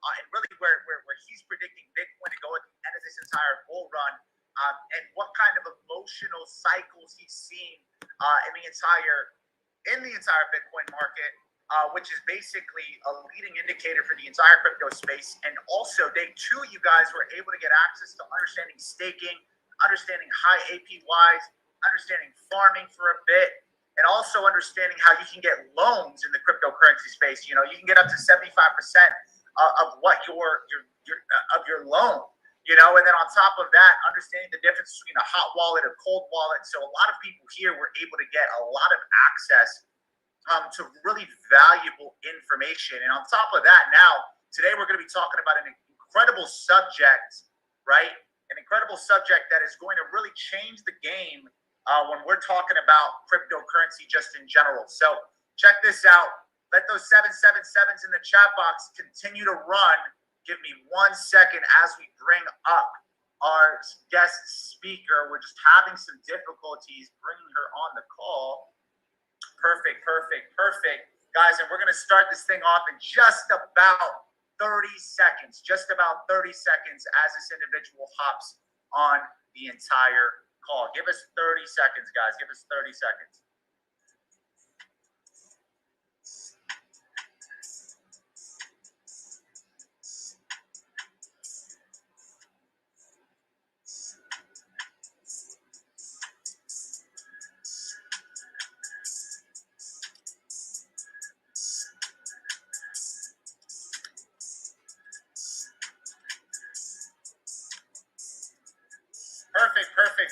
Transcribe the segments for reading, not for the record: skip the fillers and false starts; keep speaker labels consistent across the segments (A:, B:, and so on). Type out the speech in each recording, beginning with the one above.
A: and really where he's predicting Bitcoin to go at the end of this entire bull run, and what kind of emotional cycles he's seeing in the entire Bitcoin market, which is basically a leading indicator for the entire crypto space. And also, day two, you guys were able to get access to understanding staking, understanding high APYs, understanding farming for a bit, and also understanding how you can get loans in the cryptocurrency space. You can get up to 75% of what your loan. And then on top of that, understanding the difference between a hot wallet and a cold wallet. So a lot of people here were able to get a lot of access to really valuable information. And on top of that, now, today we're going to be talking about an incredible subject, right? An incredible subject that is going to really change the game when we're talking about cryptocurrency just in general. So check this out. Let those 777s in the chat box continue to run. Give me 1 second as we bring up our guest speaker. We're just having some difficulties bringing her on the call. Perfect. Guys, and we're going to start this thing off in just about 30 seconds. Just about 30 seconds as this individual hops on the entire call. Give us 30 seconds, guys. Give us 30 seconds.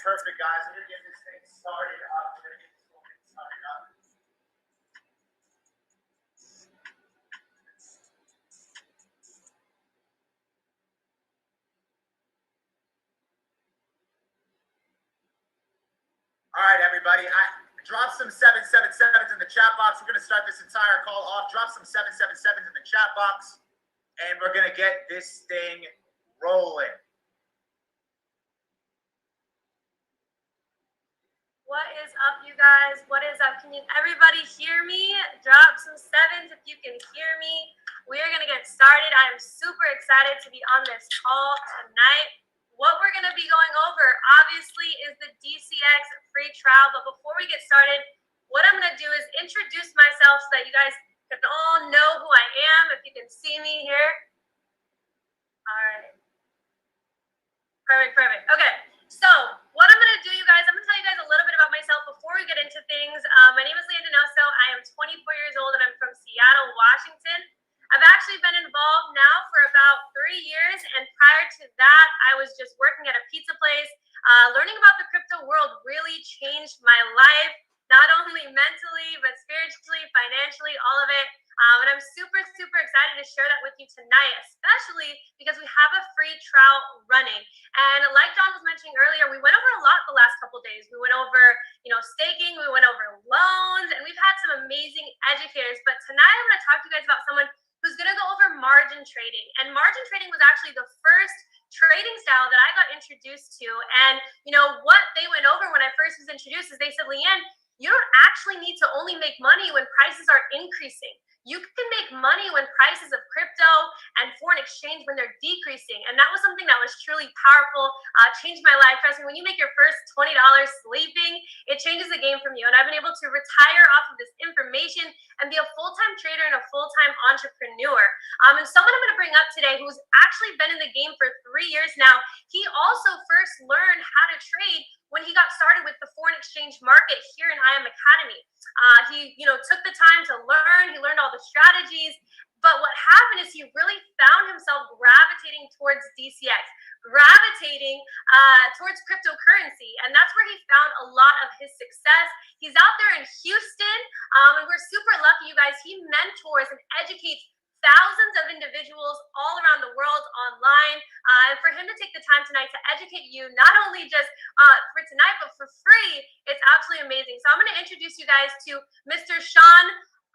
A: Perfect, guys. We're going to get this thing started up. All right, everybody. Drop some 777s in the chat box. We're going to start this entire call off. Drop some 777s in the chat box, and we're going to get this thing rolling.
B: What is up, you guys? What is up? Can everybody hear me? Drop some sevens if you can hear me. We are going to get started. I am super excited to be on this call tonight. What we're going to be going over, obviously, is the DCX free trial. But before we get started, what I'm going to do is introduce myself so that you guys can all know who I am, if you can see me here. All right. Perfect. Okay. So what I'm going to do, you guys, I'm going to tell you guys a little bit about myself before we get into things. My name is Leah Denoso. I am 24 years old, and I'm from Seattle, Washington. I've actually been involved now for about 3 years, and prior to that, I was just working at a pizza place. Learning about the crypto world really changed my life, not only mentally, but spiritually, financially, all of it. And I'm super excited to share that with you tonight, especially because we have a free trial running. And like John was mentioning earlier, we went over a lot the last couple of days. We went over, staking, we went over loans, and we've had some amazing educators. But tonight I'm going to talk to you guys about someone who's going to go over margin trading. And margin trading was actually the first trading style that I got introduced to. And, what they went over when I first was introduced is they said, Leanne, you don't actually need to only make money when prices are increasing. You can make money when prices of crypto and foreign exchange when they're decreasing. And that was something that was truly powerful, changed my life. Trust me, when you make your first $20 sleeping, it changes the game from you. And I've been able to retire off of this information and be a full-time trader and a full-time entrepreneur. And someone I'm going to bring up today who's actually been in the game for 3 years now, he also first learned how to trade when he got started with the foreign exchange market here in IM Academy. He, took the time to learn. He learned all the strategies. But what happened is he really found himself gravitating towards DCX, gravitating towards cryptocurrency. And that's where he found a lot of his success. He's out there in Houston, and we're super lucky, you guys. He mentors and educates thousands of individuals all around the world online. And for him to take the time tonight to educate you, not only just for tonight, but for free, it's absolutely amazing. So I'm going to introduce you guys to Mr. Sean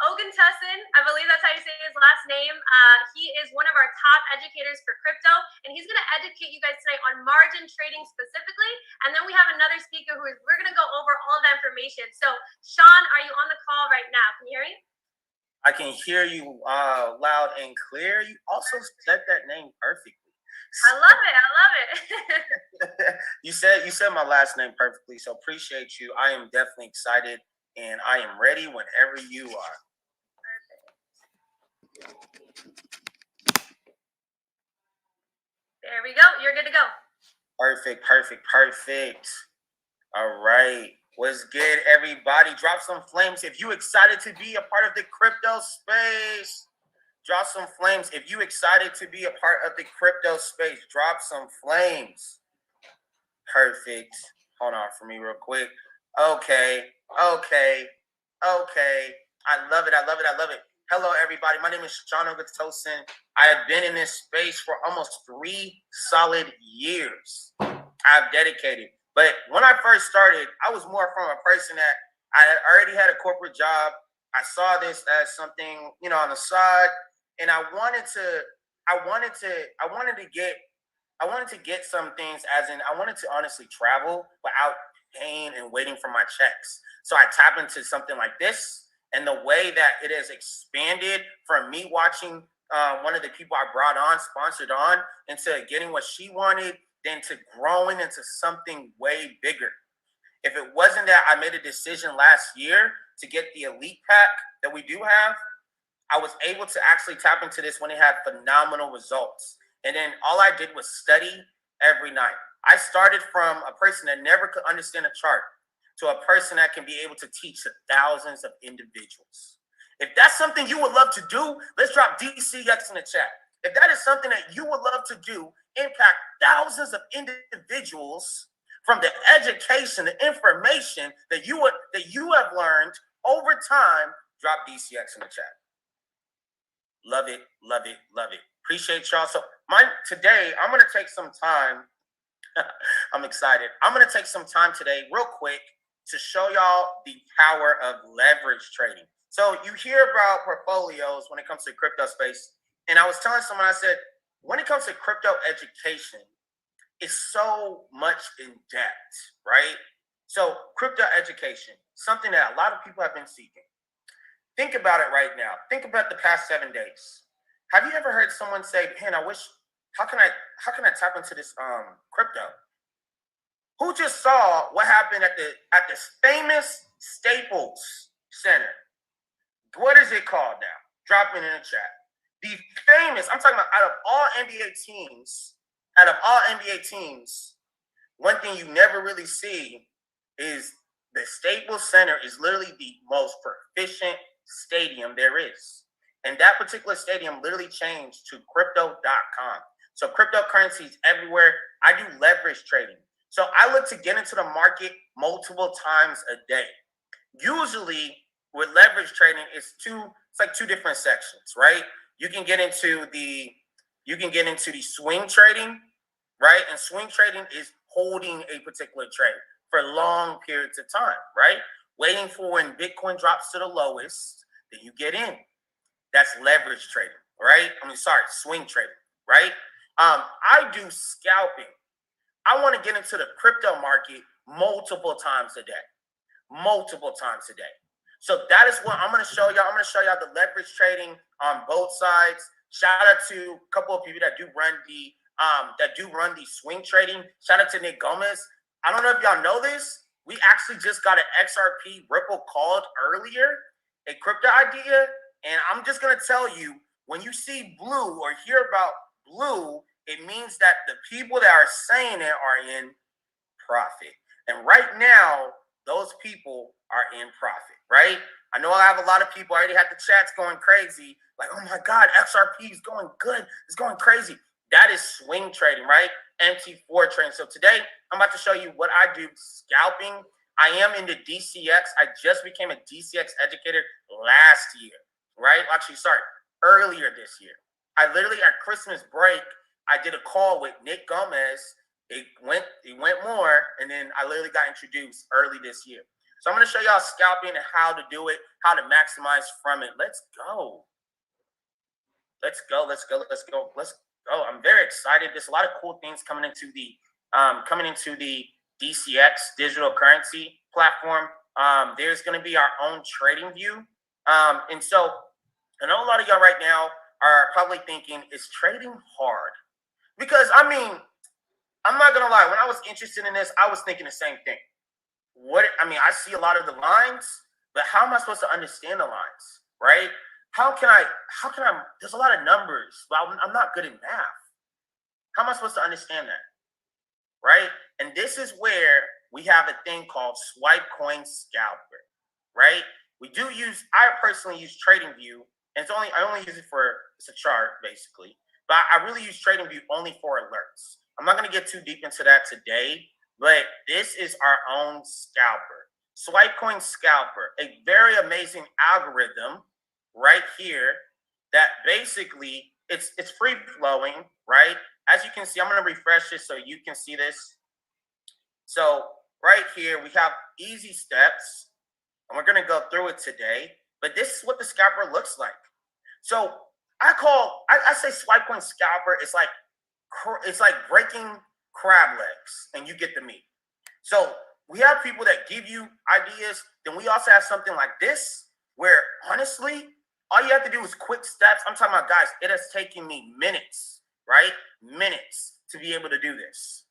B: Oguntussin. I believe that's how you say his last name. He is one of our top educators for crypto, and he's going to educate you guys tonight on margin trading specifically. And then we have another speaker we're going to go over all of that information. So Sean, are you on the call right now? Can you hear me?
C: I can hear you loud and clear. You also said that name perfectly.
B: I love it. I love it.
C: you said my last name perfectly, so appreciate you. I am definitely excited, and I am ready whenever you are.
B: There we go. You're good to go.
C: Perfect. All right. What's good, everybody? Drop some flames if you excited to be a part of the crypto space. Drop some flames if you excited to be a part of the crypto space. Drop some flames. Perfect. Hold on for me real quick. Okay. I love it. Hello, everybody. My name is Sean Ogatosin. I have been in this space for almost 3 solid years. I've dedicated. But when I first started, I was more from a person that I already had a corporate job. I saw this as something, on the side, and I wanted to get some things, as in I wanted to honestly travel without paying and waiting for my checks. So I tap into something like this, and the way that it has expanded from me watching one of the people I brought on, sponsored on, into getting what she wanted, then to growing into something way bigger. If it wasn't that I made a decision last year to get the elite pack that we do have, I was able to actually tap into this when it had phenomenal results. And then all I did was study every night. I started from a person that never could understand a chart to a person that can be able to teach thousands of individuals. If that's something you would love to do, let's drop DCX in the chat. If that is something that you would love to do, impact thousands of individuals from the education, the information that you have learned over time, drop DCX in the chat. Love it. Appreciate y'all. So today, I'm going to take some time. I'm excited. I'm going to take some time today real quick to show y'all the power of leverage trading. So you hear about portfolios when it comes to crypto space. And I was telling someone, I said, when it comes to crypto education, it's so much in depth, right? So crypto education, something that a lot of people have been seeking. Think about it right now. Think about the past 7 days. Have you ever heard someone say, man, how can I tap into this crypto? Who just saw what happened at the famous Staples Center? What is it called now? Drop it in the chat. The famous, I'm talking about out of all NBA teams, one thing you never really see is the Staples Center is literally the most proficient stadium there is. And that particular stadium literally changed to crypto.com. So cryptocurrency is everywhere. I do leverage trading. So I look to get into the market multiple times a day. Usually with leverage trading, it's like two different sections, right? You can get into the swing trading, right? And swing trading is holding a particular trade for long periods of time, right? Waiting for when Bitcoin drops to the lowest, then you get in. That's leverage trading, right? Swing trading, right? I do scalping. I want to get into the crypto market multiple times a day. So that is what I'm going to show y'all. I'm going to show y'all the leverage trading on both sides. Shout out to a couple of people that do run the swing trading. Shout out to Nick Gomez. I don't know if y'all know this. We actually just got an XRP Ripple called earlier, a crypto idea. And I'm just going to tell you, when you see blue or hear about blue, it means that the people that are saying it are in profit. And right now, those people are in profit, right? I know I have a lot of people, I already had the chats going crazy. Like, oh my God, XRP is going good. It's going crazy. That is swing trading, right? MT4 trading. So today, I'm about to show you what I do scalping. I am into DCX. I just became a DCX educator last year, right? Actually, earlier this year. I literally, at Christmas break, I did a call with Nick Gomez. It went more, and then I literally got introduced early this year. So I'm going to show y'all scalping and how to do it, how to maximize from it. Let's go. I'm very excited. There's a lot of cool things coming into the DCX digital currency platform. There's going to be our own trading view. And so I know a lot of y'all right now are probably thinking, is trading hard? Because I mean, I'm not gonna lie, when I was interested in this, I was thinking the same thing. I see a lot of the lines, but how am I supposed to understand the lines, right? How can I, there's a lot of numbers, but I'm not good in math. How am I supposed to understand that, right? And this is where we have a thing called Swipecoin Scalper, right? I personally use TradingView, and I only use it it's a chart basically, but I really use TradingView only for alerts. I'm not going to get too deep into that today, but this is our own scalper. Swipecoin Scalper, a very amazing algorithm right here that basically it's free flowing, right? As you can see, I'm going to refresh this so you can see this. So right here, we have easy steps, and we're going to go through it today. But this is what the scalper looks like. So I say Swipecoin Scalper is it's like breaking crab legs, and you get the meat. So we have people that give you ideas. Then we also have something like this, where honestly, all you have to do is quick steps. I'm talking about, guys, it has taken me minutes, right? Minutes to be able to do this.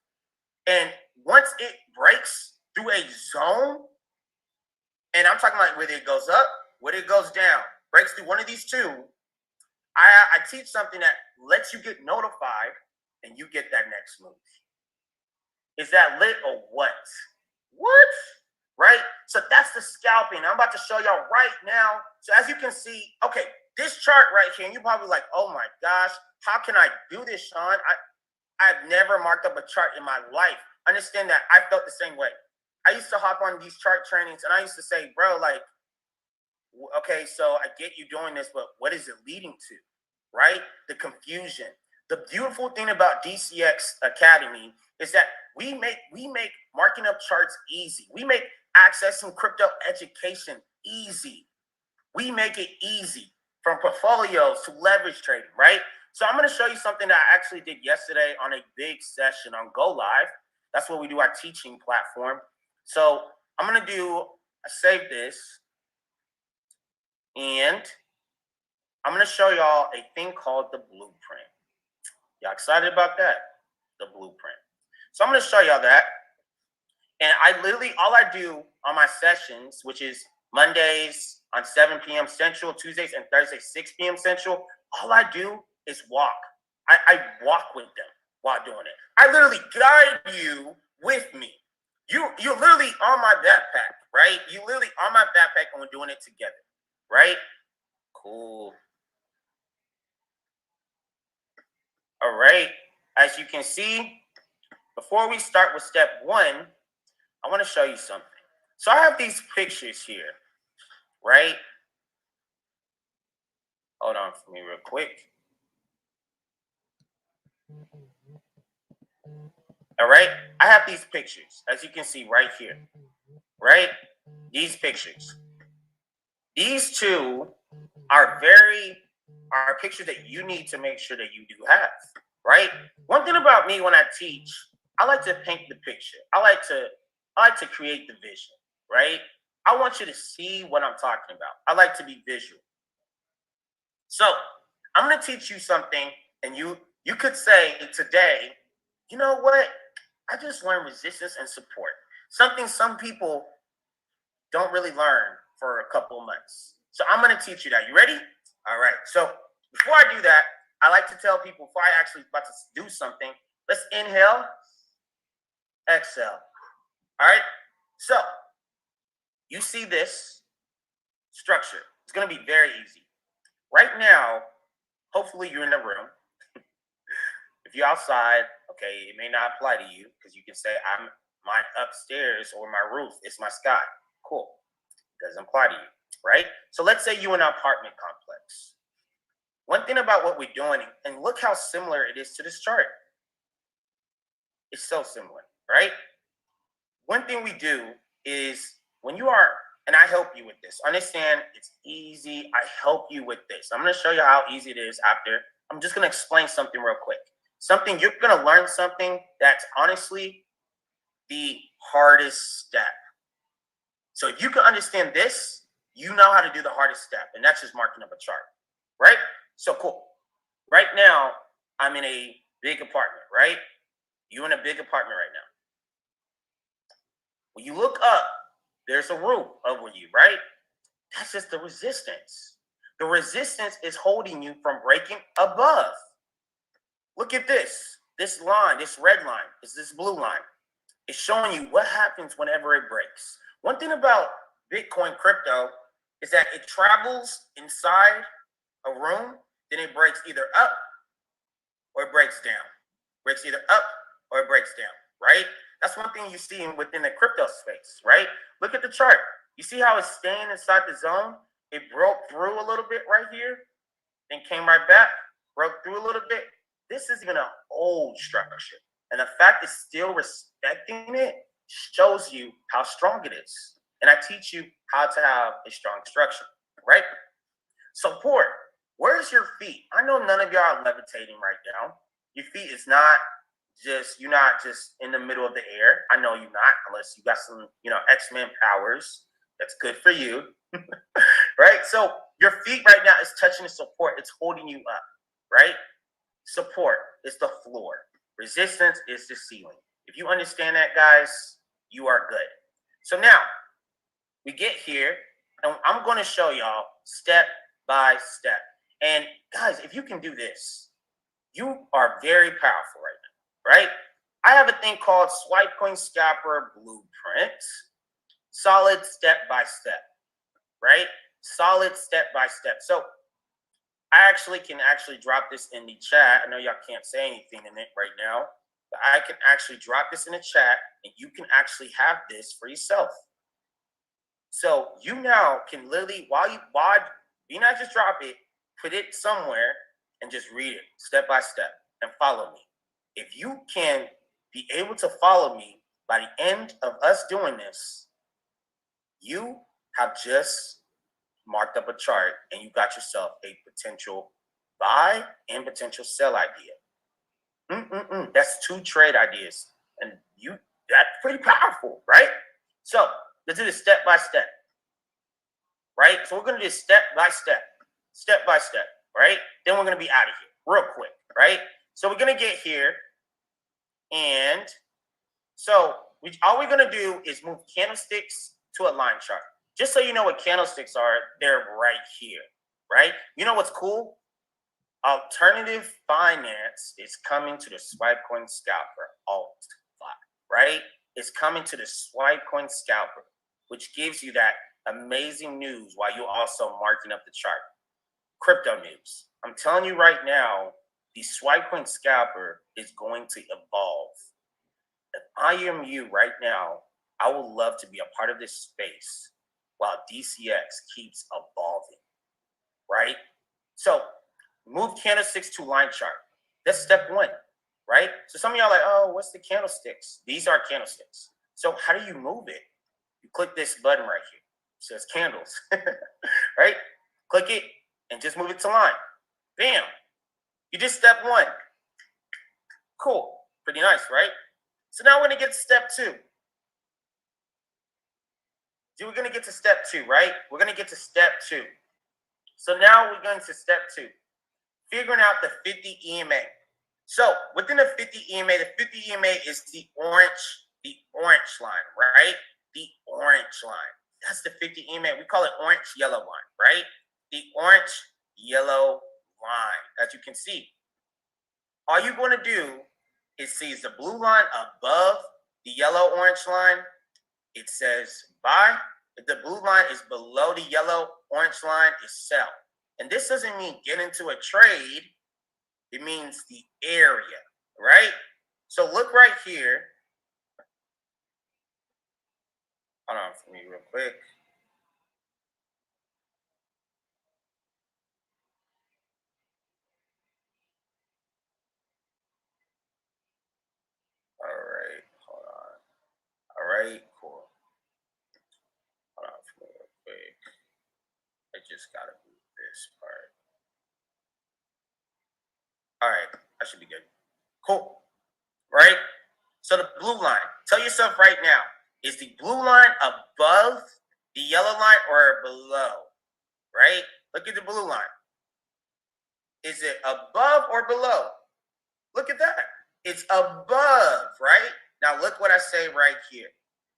C: And once it breaks through a zone, and I'm talking about whether it goes up, whether it goes down, breaks through one of these two, I teach something that lets you get notified and you get that next move. Is that lit or what? What? Right? So that's the scalping. I'm about to show y'all right now. So as you can see, okay, this chart right here, and you're probably like, oh my gosh, how can I do this, Sean? I've never marked up a chart in my life. Understand that I felt the same way. I used to hop on these chart trainings and I used to say, bro, like, okay, so I get you doing this, but what is it leading to, right? The confusion. The beautiful thing about DCX Academy is that we make marking up charts easy. We make accessing crypto education easy. We make it easy, from portfolios to leverage trading, right? So I'm going to show you something that I actually did yesterday on a big session on Go Live. That's what we do, our teaching platform. So I'm going to save this, and I'm going to show y'all a thing called the blueprint. Y'all excited about that? The blueprint. So I'm going to show y'all that. And all I do on my sessions, which is Mondays on 7 p.m. Central, Tuesdays and Thursdays, 6 p.m. Central, all I do is walk. I walk with them while doing it. I literally guide you with me. You're literally on my backpack, right? You're literally on my backpack and we're doing it together, right? Cool. All right. As you can see, before we start with step one, I want to show you something. So I have these pictures here, right? Hold on for me real quick. All right, I have these pictures, as you can see right here, right? These pictures. These two are pictures that you need to make sure that you do have, right? One thing about me when I teach, I like to paint the picture. I like to create the vision, right? I want you to see what I'm talking about. I like to be visual. So I'm going to teach you something, and you could say today, you know what? I just learned resistance and support. Something some people don't really learn for a couple of months. So I'm going to teach you that. You ready? All right. So before I do that, I like to tell people before I actually about to do something, let's inhale, exhale. All right. So you see this structure. It's going to be very easy. Right now, hopefully you're in the room. If you're outside, okay, it may not apply to you because you can say my upstairs or my roof is my sky. Cool. Doesn't apply to you, right? So let's say you're in an apartment complex. One thing about what we're doing, and look how similar it is to this chart. It's so similar, right? One thing we do is when you are, and I help you with this. Understand, it's easy. I help you with this. I'm going to show you how easy it is after. I'm just going to explain something real quick. Something you're going to learn something that's honestly the hardest step. So if you can understand this, you know how to do the hardest step, and that's just marking up a chart. right? So cool. Right now, I'm in a big apartment, right? You in a big apartment right now. When you look up, there's a roof over you, right? That's just the resistance. The resistance is holding you from breaking above. Look at this. This line, this red line, is this blue line. It's showing you what happens whenever it breaks. One thing about Bitcoin crypto is that it travels inside a room, then it breaks either up or it breaks down. Breaks either up or it breaks down, right? That's one thing you see within the crypto space, right? Look at the chart. You see how it's staying inside the zone? It broke through a little bit right here, then came right back, broke through a little bit. This is even an old structure. And the fact it's still respecting it shows you how strong it is. And I teach you how to have a strong structure, right? Support. Where's your feet? I know none of y'all are levitating right now. Your feet is not just, you're not just in the middle of the air. I know you're not, unless you got some, X-Men powers. That's good for you, right? So your feet right now is touching the support. It's holding you up, right? Support is the floor. Resistance is the ceiling. If you understand that, guys, you are good. So now we get here, and I'm going to show y'all step by step. And guys, if you can do this, you are very powerful right now, right? I have a thing called Swipecoin Scalper Blueprint. Solid step by step, right? Solid step by step. So I can drop this in the chat. I know y'all can't say anything in it right now, but I can actually drop this in the chat, and you can actually have this for yourself. So you now can literally, while you not just drop it, put it somewhere and just read it step by step and follow me. If you can be able to follow me by the end of us doing this, you have just marked up a chart and you got yourself a potential buy and potential sell idea. That's 2 trade ideas. And that's pretty powerful, right? So let's do this step by step, right? So we're going to do this step by step, right? Then we're going to be out of here real quick, right? So we're going to get here. And so all we're going to do is move candlesticks to a line chart. Just so you know what candlesticks are, they're right here, right? You know what's cool? Alternative finance is coming to the Swipecoin Scalper, Alt-Fi, right? It's coming to the Swipecoin Scalper, which gives you that amazing news while you're also marking up the chart. Crypto news. I'm telling you right now, the Swipecoin Scalper is going to evolve. If I am you right now, I would love to be a part of this space while DCX keeps evolving, right? So move candlesticks to line chart. That's step 1, right? So some of y'all are like, oh, what's the candlesticks? These are candlesticks. So how do you move it? You click this button right here. It says candles, right? Click it and just move it to line. Bam. You did step 1. Cool. Pretty nice, right? So now we're going to get to step 2. We're going to get to step 2, right? We're going to get to step 2. So now we're going to step 2. Figuring out the 50 EMA. So within the 50 EMA, the 50 EMA is the orange line, right? The orange line. That's the 50 EMA. We call it orange-yellow line, right? The orange-yellow line, as you can see. All you're going to do is see the blue line above the yellow-orange line. It says buy. If the blue line is below the yellow-orange line, it's sell. And this doesn't mean get into a trade. It means the area, right? So look right here. Hold on for me real quick. All right, hold on. All right, cool. Hold on for me real quick. I just gotta move this part. All right, I should be good. Cool, right? So the blue line, tell yourself right now, is the blue line above the yellow line or below, right? Look at the blue line. Is it above or below? Look at that. It's above, right? Now look what I say right here.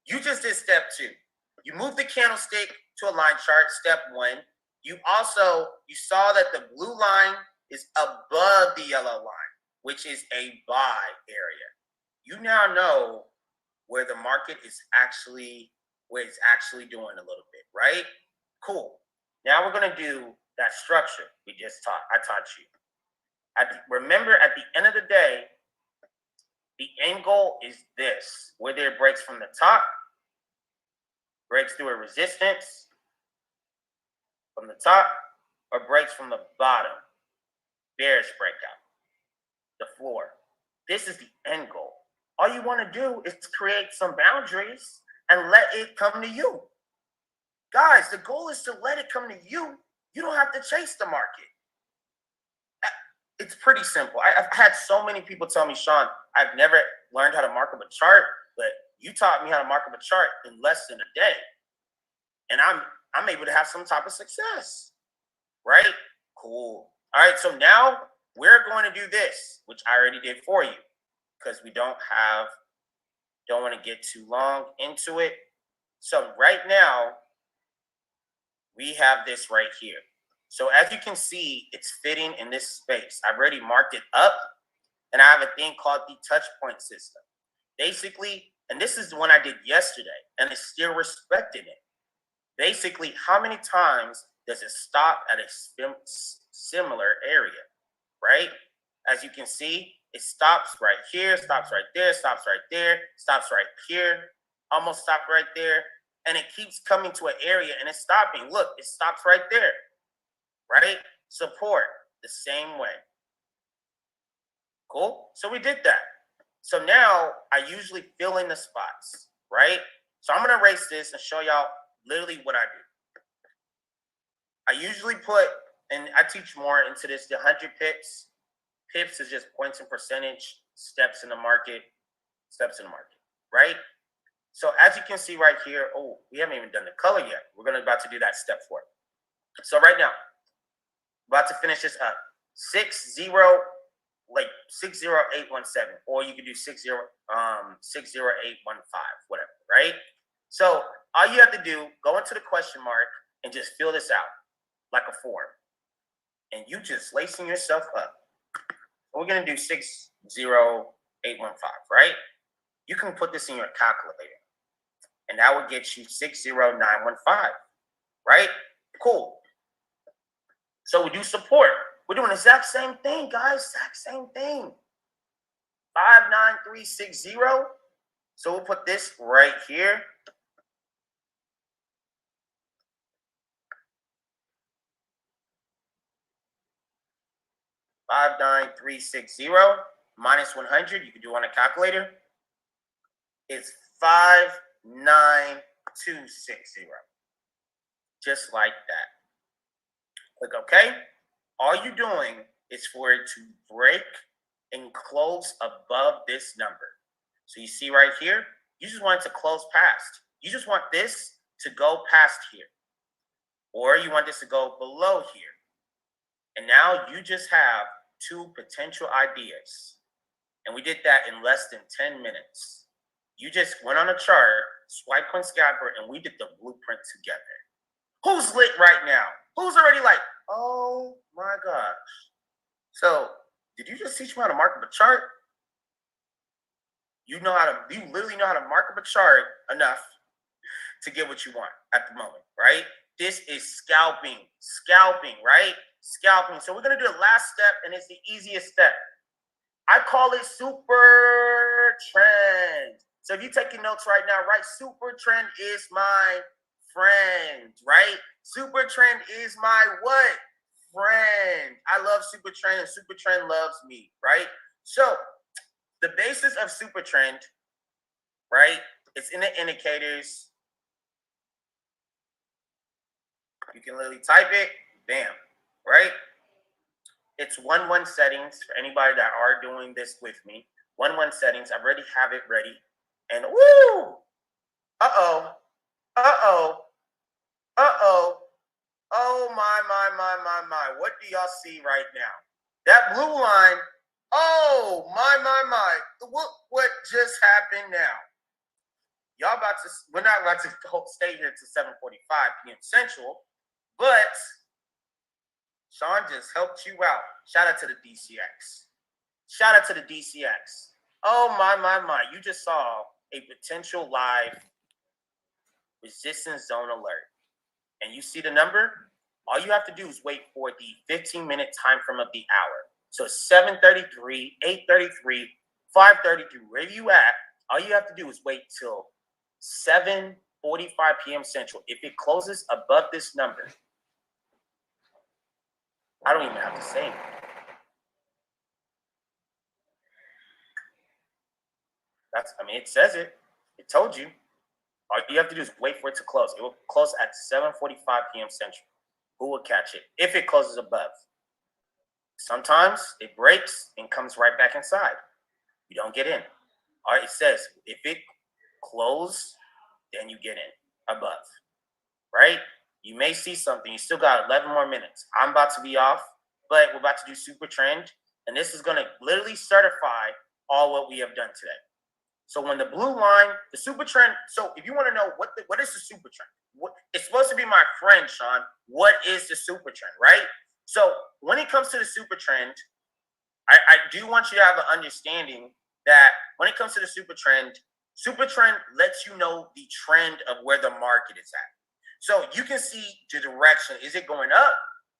C: You just did step 2. You move the candlestick to a line chart, step 1. You saw that the blue line is above the yellow line, which is a buy area. You now know where the market is actually, where it's actually doing a little bit, right? Cool. Now we're going to do that structure we just taught. I taught you. Remember, at the end of the day, the end goal is this: whether it breaks from the top, breaks through a resistance from the top, or breaks from the bottom, bearish breakout, the floor. This is the end goal. All you want to do is create some boundaries and let it come to you. Guys, the goal is to let it come to you. You don't have to chase the market. It's pretty simple. I've had so many people tell me, Sean, I've never learned how to mark up a chart, but you taught me how to mark up a chart in less than a day. And I'm able to have some type of success, right? Cool. All right, so now we're going to do this, which I already did for you, because we don't want to get too long into it. So right now, we have this right here. So as you can see, it's fitting in this space. I've already marked it up, and I have a thing called the touch point system. Basically, and this is the one I did yesterday, and it's still respecting it. Basically, how many times does it stop at a similar area, right? As you can see, it stops right here, stops right there, stops right there, stops right here, almost stopped right there, and it keeps coming to an area and it's stopping. Look, it stops right there, right? Support, the same way. Cool? So we did that. So now I usually fill in the spots, right? So I'm going to erase this and show y'all literally what I do. I usually put, and I teach more into this, the 100 pips. Pips is just points and percentage, steps in the market, right? So as you can see right here, oh, we haven't even done the color yet. We're about to do that step 4. So right now, about to finish this up. 60817, or you could do 60815, whatever, right? So all you have to do, go into the question mark and just fill this out like a form. And you just lacing yourself up. We're gonna do 60815, right? You can put this in your calculator, and that would get you 60915, right? Cool. So we do support. We're doing the exact same thing, guys. Exact same thing. 59360. So we'll put this right here. $59360 minus 100. You can do on a calculator. It's 59260. Just like that. Click OK. All you're doing is for it to break and close above this number. So you see right here, you just want it to close past. You just want this to go past here. Or you want this to go below here. And now you just have 2 potential ideas. And we did that in less than 10 minutes. You just went on a chart, swiped on Scalper, and we did the blueprint together. Who's lit right now? Who's already like, oh my gosh. So, did you just teach me how to mark up a chart? You literally know how to mark up a chart enough to get what you want at the moment, right? This is scalping, right? Scalping. So we're going to do the last step, and it's the easiest step. I call it super trend. So if you're taking notes right now, right? Super trend is my friend, right? Super trend is my what? Friend. I love super trend, and super trend loves me, right? So the basis of super trend, right? It's in the indicators. You can literally type it, bam, right? It's 1-1 settings for anybody that are doing this with me. 1-1 settings. I already have it ready. And woo! Uh-oh. Oh my. What do y'all see right now? That blue line, oh, my. What just happened now? We're not about to stay here to 7:45 p.m. Central, but Sean just helped you out. Shout out to the DCX. Shout out to the DCX. Oh, my. You just saw a potential live resistance zone alert. And you see the number? All you have to do is wait for the 15-minute time frame of the hour. So 7:33, 8:33, 5:33, wherever you at, all you have to do is wait till 7:45 p.m. Central. If it closes above this number, I don't even have to say anything. It says it. It told you. All you have to do is wait for it to close. It will close at 7:45 p.m. Central. Who will catch it if it closes above? Sometimes it breaks and comes right back inside. You don't get in. All right, it says if it closes, then you get in above, right? You may see something. You still got 11 more minutes. I'm about to be off, but we're about to do super trend, and this is going to literally certify all what we have done today. So when the blue line, the super trend, so if you want to know what is the super trend, it's supposed to be my friend, Sean. What is the super trend, right? So when it comes to the super trend, I do want you to have an understanding that when it comes to the super trend lets you know the trend of where the market is at. So you can see the direction. Is it going up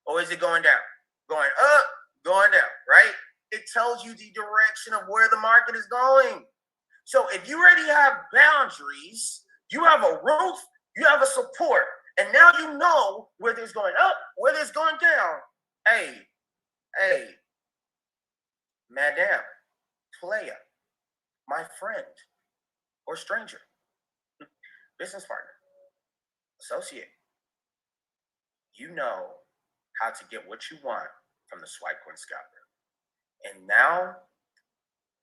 C: or is it going down? Going up, going down, right? It tells you the direction of where the market is going. So if you already have boundaries, you have a roof, you have a support, and now you know whether it's going up, whether it's going down. Hey, madam, player, my friend, or stranger, business partner, associate, you know how to get what you want from the Swipe Coin Scalper. And now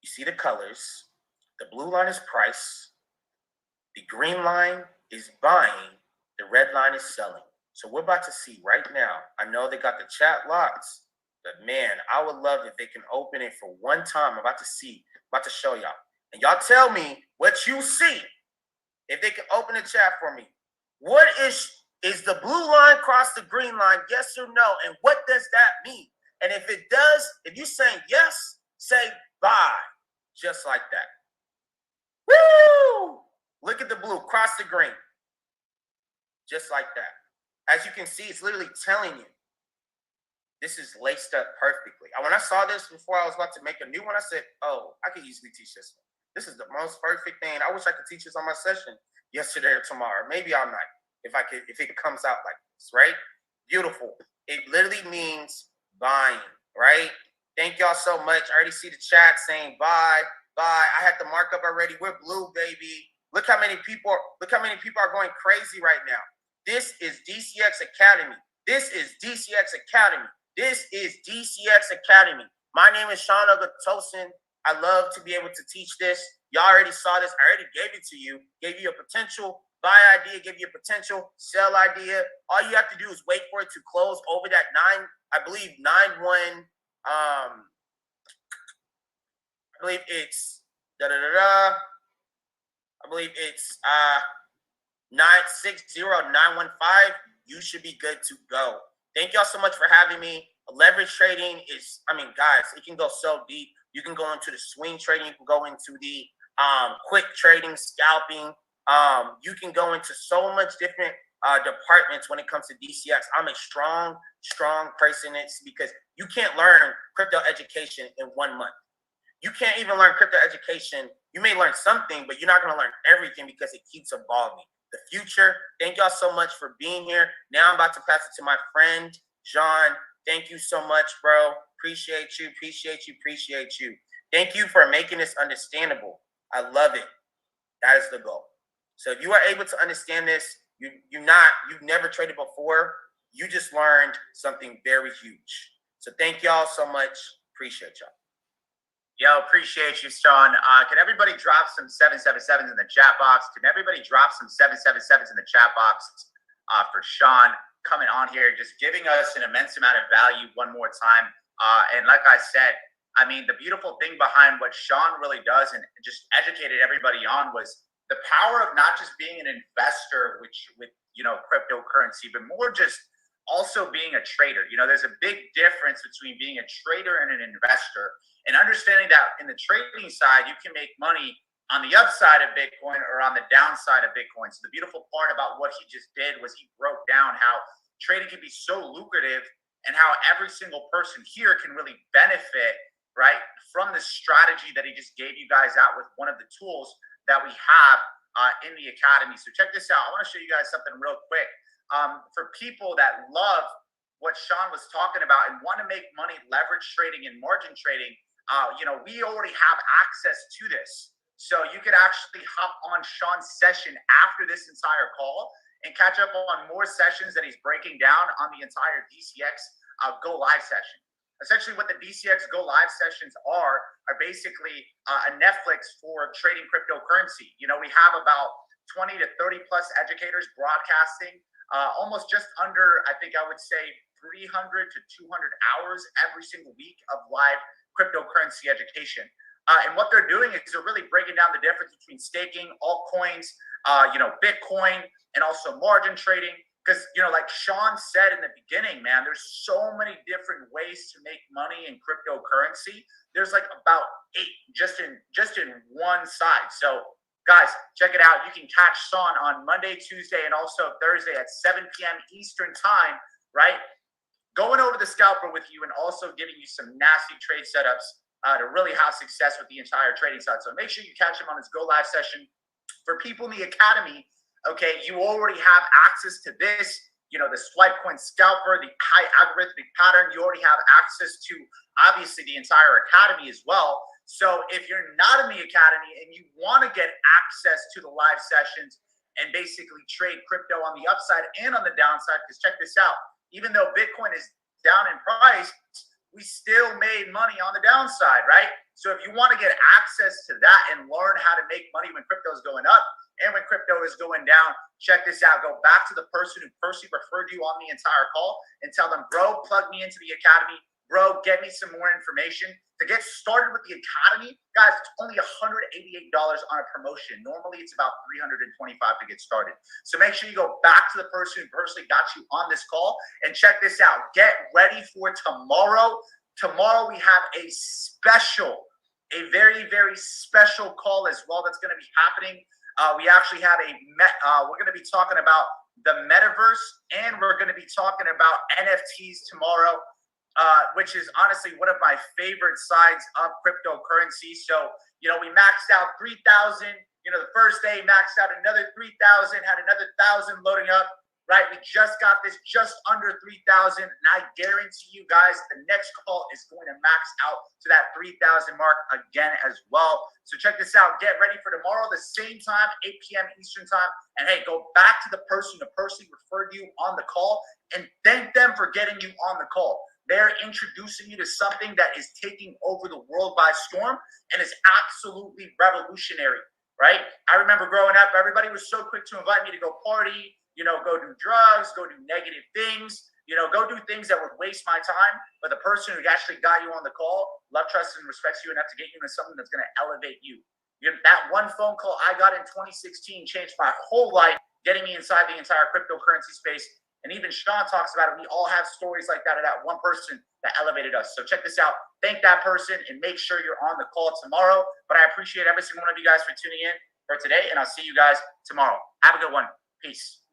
C: you see the colors. The blue line is price. The green line is buying. The red line is selling. So we're about to see right now. I know they got the chat locked, but man, I would love if they can open it for one time. I'm about to show y'all. And y'all tell me what you see. If they can open the chat for me. What is the blue line cross the green line? Yes or no? And what does that mean? And if it does, if you're saying yes, say bye. Just like that. Woo! Look at the blue, cross the green. Just like that. As you can see, it's literally telling you this is laced up perfectly. When I saw this before I was about to make a new one, I said, oh, I could easily teach this one. This is the most perfect thing. I wish I could teach this on my session yesterday or tomorrow. Maybe I might, if it comes out like this, right? Beautiful. It literally means buying, right? Thank y'all so much. I already see the chat saying bye. I had the markup already. We're blue, baby. Look how many people are going crazy right now. This is DCX Academy. This is DCX Academy. This is DCX Academy. My name is Sean Ogatosin. I love to be able to teach this. Y'all already saw this. I already gave it to you. Gave you a potential buy idea, gave you a potential sell idea. All you have to do is wait for it to close over that 9-1. I believe it's I believe it's 960915. You should be good to go. Thank y'all so much for having me. Leverage trading is, guys, it can go so deep. You can go into the swing trading. You can go into the quick trading, scalping. You can go into so much different departments when it comes to DCX. I'm a strong person in it because you can't learn crypto education in 1 month. You can't even learn crypto education. You may learn something, but you're not going to learn everything because it keeps evolving. The future. Thank y'all so much for being here. Now I'm about to pass it to my friend, John. Thank you so much, bro. Appreciate you. Thank you for making this understandable. I love it. That is the goal. So if you are able to understand this, you've never traded before. You just learned something very huge. So thank y'all so much. Appreciate y'all.
A: Yo, appreciate you, Sean. Can everybody drop some 777s in the chat box? Can everybody drop some 777s in the chat box for Sean coming on here, just giving us an immense amount of value one more time. And like I said, I mean, the beautiful thing behind what Sean really does and just educated everybody on was the power of not just being an investor, with cryptocurrency, but more just also being a trader. There's a big difference between being a trader and an investor, and understanding that in the trading side, you can make money on the upside of Bitcoin or on the downside of Bitcoin. So the beautiful part about what he just did was he broke down how trading can be so lucrative and how every single person here can really benefit, right, from the strategy that he just gave you guys out with one of the tools that we have in the academy. So check this out. I want to show you guys something real quick. For people that love what Sean was talking about and want to make money leverage trading and margin trading, we already have access to this. So you could actually hop on Sean's session after this entire call and catch up on more sessions that he's breaking down on the entire DCX Go Live session. Essentially, what the DCX Go Live sessions are basically a Netflix for trading cryptocurrency. We have about 20 to 30 plus educators broadcasting almost just under, I think I would say, 300 to 200 hours every single week of live cryptocurrency education. And what they're doing is they're really breaking down the difference between staking, altcoins, Bitcoin, and also margin trading. Because, like Sean said in the beginning, man, there's so many different ways to make money in cryptocurrency. There's like about 8 just in one side. So, guys, check it out. You can catch Sean on Monday, Tuesday, and also Thursday at 7 p.m. Eastern time, right? Going over the scalper with you and also giving you some nasty trade setups to really have success with the entire trading side. So make sure you catch him on his Go Live session. For people in the academy, okay, you already have access to this, the swipe coin scalper, the high algorithmic pattern. You already have access to, obviously, the entire academy as well. So if you're not in the academy and you want to get access to the live sessions and basically trade crypto on the upside and on the downside, because check this out, even though Bitcoin is down in price, we still made money on the downside, right? So if you want to get access to that and learn how to make money when crypto is going up and when crypto is going down, check this out. Go back to the person who personally referred you on the entire call and tell them, bro, plug me into the academy. Bro, get me some more information. To get started with the academy, guys, it's only $188 on a promotion. Normally, it's about $325 to get started. So make sure you go back to the person who personally got you on this call and check this out. Get ready for tomorrow. Tomorrow, we have a very, very special call as well that's going to be happening. We actually have we're going to be talking about the metaverse, and we're going to be talking about NFTs tomorrow. Which is honestly one of my favorite sides of cryptocurrency. So, we maxed out 3,000, the first day maxed out another 3,000, had another 1,000 loading up, right? We just got this just under 3,000. And I guarantee you guys, the next call is going to max out to that 3,000 mark again as well. So check this out. Get ready for tomorrow, the same time, 8 p.m. Eastern time. And hey, go back to the person who personally referred you on the call and thank them for getting you on the call. They're introducing you to something that is taking over the world by storm and is absolutely revolutionary, right? I remember growing up, everybody was so quick to invite me to go party, go do drugs, go do negative things, go do things that would waste my time. But the person who actually got you on the call love, trusts, and respects you enough to get you into something that's going to elevate you. That one phone call I got in 2016 changed my whole life, getting me inside the entire cryptocurrency space. And even Sean talks about it. We all have stories like that of that one person that elevated us. So check this out. Thank that person and make sure you're on the call tomorrow. But I appreciate every single one of you guys for tuning in for today. And I'll see you guys tomorrow. Have a good one. Peace.